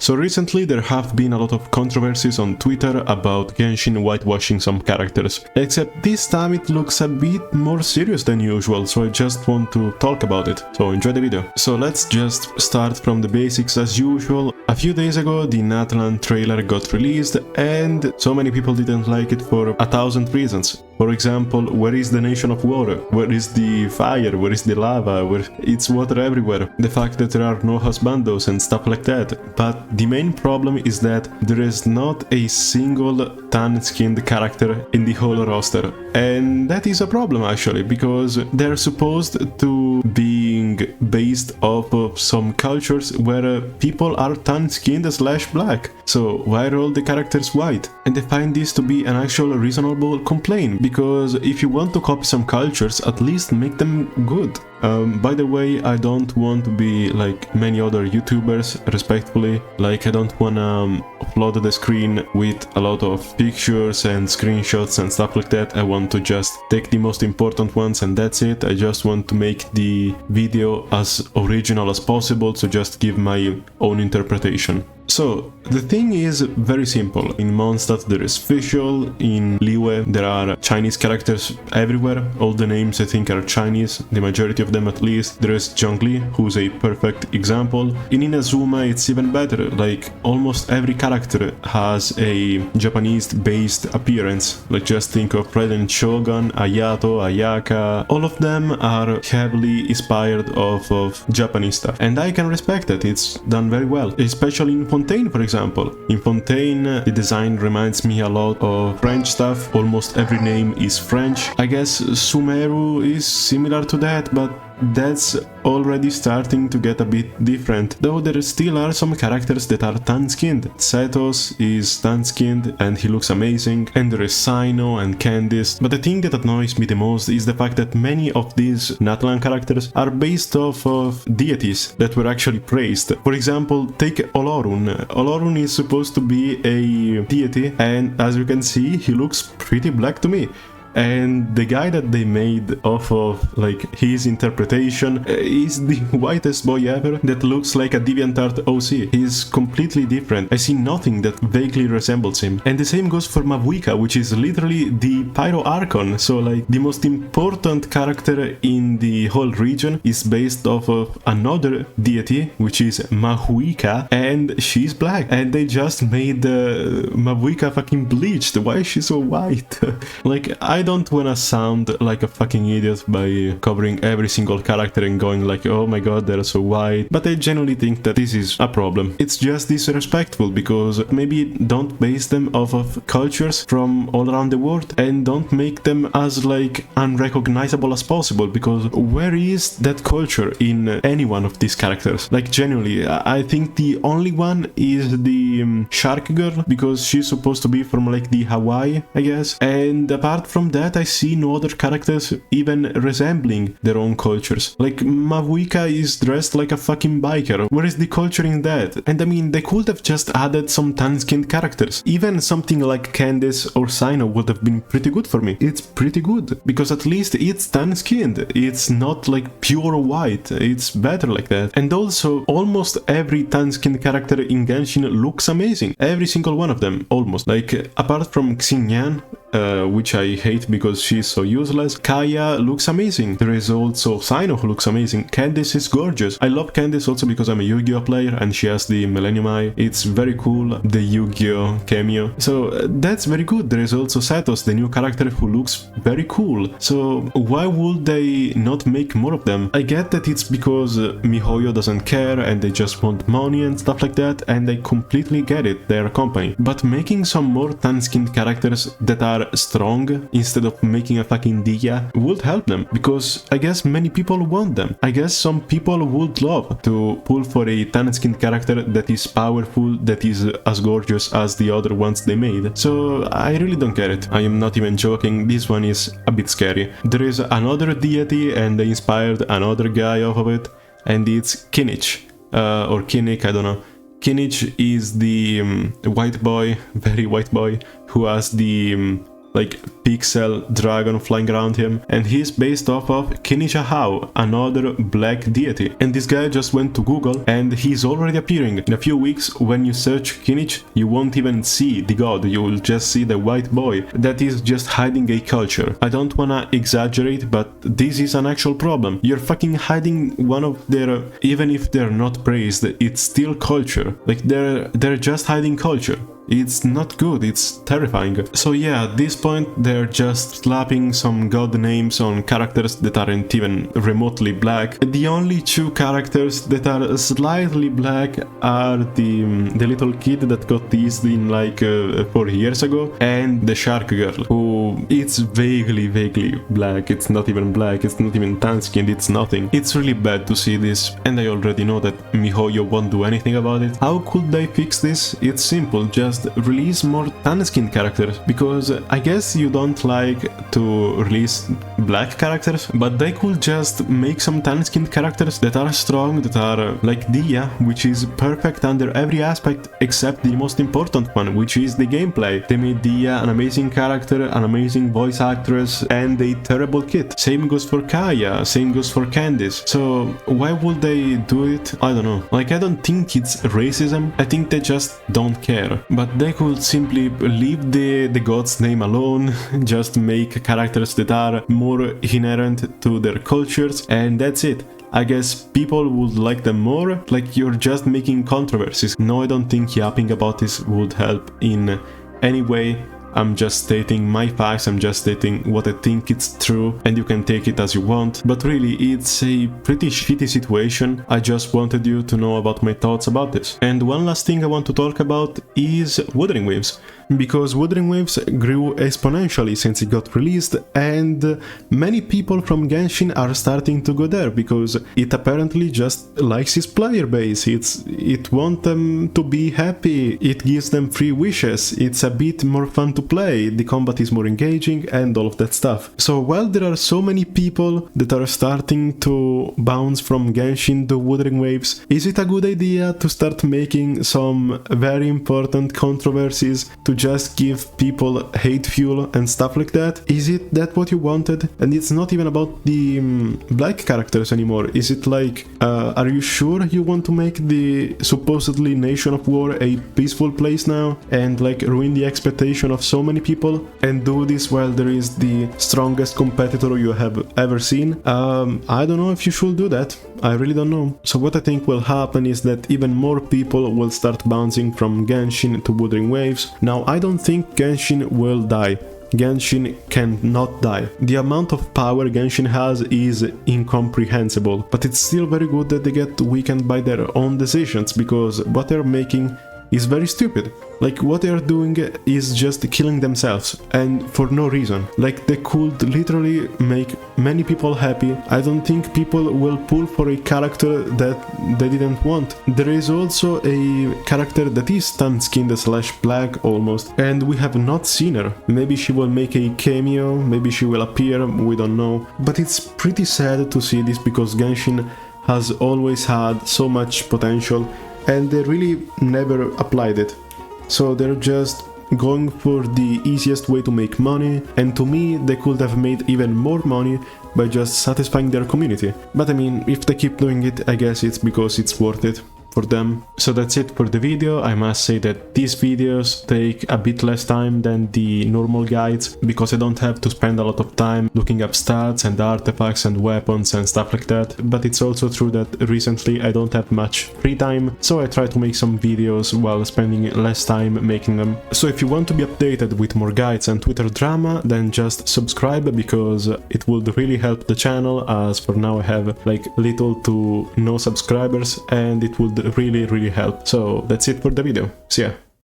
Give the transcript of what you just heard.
So recently there have been a lot of controversies on Twitter about Genshin whitewashing some characters, except this time it looks a bit more serious than usual, so I just want to talk about it. So enjoy the video. So let's just start from the basics as usual. A few days ago the Natlan trailer got released and so many people didn't like it for 1,000 reasons. For example, where is the nation of water? Where is the fire? Where is the lava? Where it's water everywhere. The fact that there are no husbandos and stuff like that. But the main problem is that there is not a single tan-skinned character in the whole roster. And that is a problem actually, because they're supposed to being based off of some cultures where people are tan-skinned / black. So why are all the characters white? And I find this to be an actual reasonable complaint, because if you want to copy some cultures, at least make them good. By the way, I don't want to be like many other YouTubers, respectfully. Like, I don't wanna upload the screen with a lot of pictures and screenshots and stuff like that. I want to just take the most important ones and that's it. I just want to make the video as original as possible, so just give my own interpretation. So, the thing is very simple. In Mondstadt there is Fischl, in WUWA there are Chinese characters everywhere, all the names I think are Chinese, the majority of them at least. There is Zhongli, who's a perfect example. In Inazuma it's even better, like almost every character has a Japanese-based appearance. Like just think of Raiden Shogun, Ayato, Ayaka, all of them are heavily inspired off of Japanese stuff. And I can respect that, it's done very well, especially in Fontaine, for example. In Fontaine, the design reminds me a lot of French stuff. Almost every name is French. I guess Sumeru is similar to that, but that's already starting to get a bit different, though there still are some characters that are tan-skinned. Setos is tan-skinned and he looks amazing, and there is Sino and Candice. But the thing that annoys me the most is the fact that many of these Natlan characters are based off of deities that were actually praised. For example, take Olorun. Olorun is supposed to be a deity, and as you can see, he looks pretty black to me. And the guy that they made off of like his interpretation is the whitest boy ever that looks like a DeviantArt OC. He's completely different. I see nothing that vaguely resembles him. And the same goes for Mavuika, which is literally the Pyro Archon. So like the most important character in the whole region is based off of another deity, which is Mavuika, and she's black. And they just made Mavuika fucking bleached. Why is she so white? Like, I don't wanna sound like a fucking idiot by covering every single character and going like, oh my god, they're so white, but I genuinely think that this is a problem. It's just disrespectful, because maybe don't base them off of cultures from all around the world and don't make them as like unrecognizable as possible, because where is that culture in any one of these characters? Like genuinely, I think the only one is the Shark Girl, because she's supposed to be from like the Hawaii, I guess, and apart from that I see no other characters even resembling their own cultures. Like Mavuika is dressed like a fucking biker. Where is the culture in that? And I mean, they could have just added some tan-skinned characters. Even something like Candice or Sino would have been pretty good for me. It's pretty good, because at least it's tan-skinned. It's not like pure white. It's better like that. And also, almost every tan-skinned character in Genshin looks amazing. Every single one of them, almost. Like, apart from Xingyan, which I hate because she's so useless, Kaya looks amazing. There is also Sino who looks amazing. Candice is gorgeous. I love Candice also because I'm a Yu-Gi-Oh player and she has the Millennium Eye. It's very cool, the Yu-Gi-Oh cameo. So that's very good. There is also Setos, the new character who looks very cool. So why would they not make more of them? I get that it's because MiHoYo doesn't care and they just want money and stuff like that, and I completely get it, they're a company. But making some more tan-skinned characters that are strong instead of making a fucking Dia would help them, because I guess many people want them. I guess some people would love to pull for a tan-skinned character that is powerful, that is as gorgeous as the other ones they made. So I really don't get it. I am not even joking, this one is a bit scary. There is another deity and they inspired another guy off of it, and it's Kinich. Or Kinnick, I don't know. Kinich is the white boy, very white boy, who has the like pixel dragon flying around him, and he's based off of Kinijahao, another black deity. And this guy just went to Google and he's already appearing. In a few weeks, when you search Kinij, you won't even see the god, you will just see the white boy that is just hiding a culture. I don't wanna exaggerate, but this is an actual problem. You're fucking hiding one of their, even if they're not praised, it's still culture. Like they're just hiding culture. It's not good, it's terrifying. So yeah, at this point they're just slapping some god names on characters that aren't even remotely black. The only two characters that are slightly black are the little kid that got teased in like 4 years ago, and the shark girl, who it's vaguely black. It's not even black, it's not even tan-skinned, it's nothing. It's really bad to see this, and I already know that MiHoYo won't do anything about it. How could they fix this? It's simple, just release more tan-skinned characters, because I guess you don't like to release black characters, but they could just make some tan-skinned characters that are strong, that are like Dia, which is perfect under every aspect except the most important one, which is the gameplay. They made Dia an amazing character, an amazing voice actress, and a terrible kid. Same goes for Kaya, same goes for Candice. So why would they do it? I don't know. Like, I don't think it's racism, I think they just don't care. But they could simply leave the god's name alone, just make characters that are more inherent to their cultures, and that's it. I guess people would like them more. Like, you're just making controversies. No, I don't think yapping about this would help in any way. I'm just stating my facts, I'm just stating what I think it's true, and you can take it as you want. But really, it's a pretty shitty situation. I just wanted you to know about my thoughts about this. And one last thing I want to talk about is Wuthering Waves, because Wuthering Waves grew exponentially since it got released, and many people from Genshin are starting to go there because it apparently just likes its player base. It wants them to be happy, it gives them free wishes, it's a bit more fun to play, the combat is more engaging, and all of that stuff. So while there are so many people that are starting to bounce from Genshin to Wuthering Waves, is it a good idea to start making some very important controversies to just give people hate fuel and stuff like that? Is it that what you wanted? And it's not even about the black characters anymore. Is it like, are you sure you want to make the supposedly nation of war a peaceful place now, and like ruin the expectation of so many people, and do this while there is the strongest competitor you have ever seen? I don't know if you should do that. I really don't know. So what I think will happen is that even more people will start bouncing from Genshin to Wuthering Waves. Now, I don't think Genshin will die. Genshin cannot die. The amount of power Genshin has is incomprehensible, but it's still very good that they get weakened by their own decisions, because what they're making is very stupid. Like, what they are doing is just killing themselves, and for no reason. Like, they could literally make many people happy. I don't think people will pull for a character that they didn't want. There is also a character that is tan-skinned / black almost, and we have not seen her. Maybe she will make a cameo, maybe she will appear, we don't know. But it's pretty sad to see this, because Genshin has always had so much potential, and they really never applied it. So they're just going for the easiest way to make money, and to me they could have made even more money by just satisfying their community. But I mean, if they keep doing it, I guess it's because it's worth it for them. So that's it for the video. I must say that these videos take a bit less time than the normal guides, because I don't have to spend a lot of time looking up stats and artifacts and weapons and stuff like that. But it's also true that recently I don't have much free time, so I try to make some videos while spending less time making them. So if you want to be updated with more guides and Twitter drama, then just subscribe, because it would really help the channel, as for now I have like little to no subscribers, and it would really help. So that's it for the video. See ya.